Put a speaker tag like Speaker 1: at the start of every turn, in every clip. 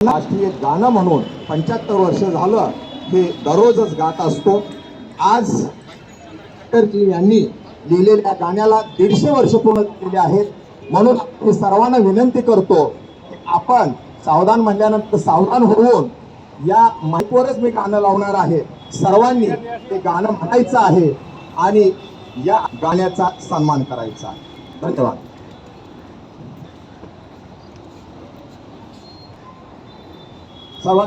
Speaker 1: राष्ट्रीय गाणं म्हणून 75 वर्ष झालं हे दररोजच गात असतो. आज यांनी लिहिलेल्या गाण्याला 150 वर्ष पूर्ण केले आहेत. म्हणून मी सर्वांना विनंती करतो की आपण सावधान म्हणल्यानंतर सावधान होऊन या माईकवरच मी गाणं लावणार आहे. सर्वांनी ते गाणं म्हणायचं आहे आणि या गाण्याचा सन्मान करायचा आहे. धन्यवाद. सर्व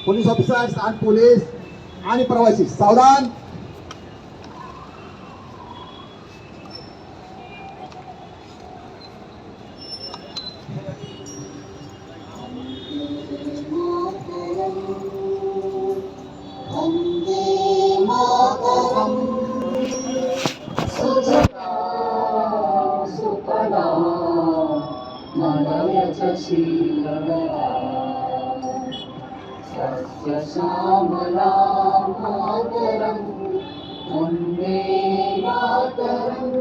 Speaker 1: पोलीस ऑफिसर्स आणि पोलीस आणि प्रवासी सावधान.
Speaker 2: श्यामला मातरं वन्दे मातरं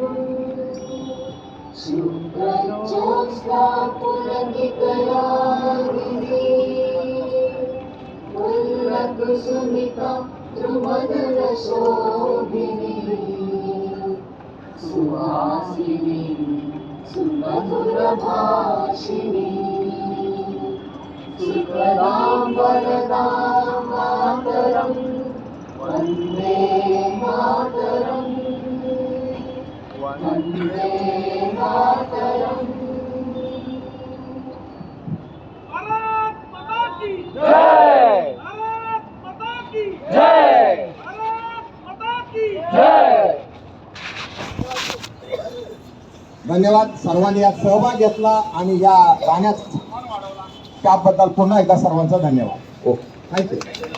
Speaker 2: शुभ्रज्योत्स्ना पुलकितयामिनी फुल्लकुसुमिता द्रुमदलशोभिनी सुहासिनी सुमधुरभाषिणी सुखदां वरदां मातरं वन्दे मातरं वन्दे मातरं.
Speaker 3: भारत माता की
Speaker 2: जय.
Speaker 3: भारत माता की
Speaker 2: जय.
Speaker 3: भारत माता की
Speaker 2: जय.
Speaker 1: धन्यवाद. सर्वांनी यात सहभाग घेतला आणि या गाण्यात त्याबद्दल पुन्हा एकदा सर्वांचा धन्यवाद. Okay, thank you.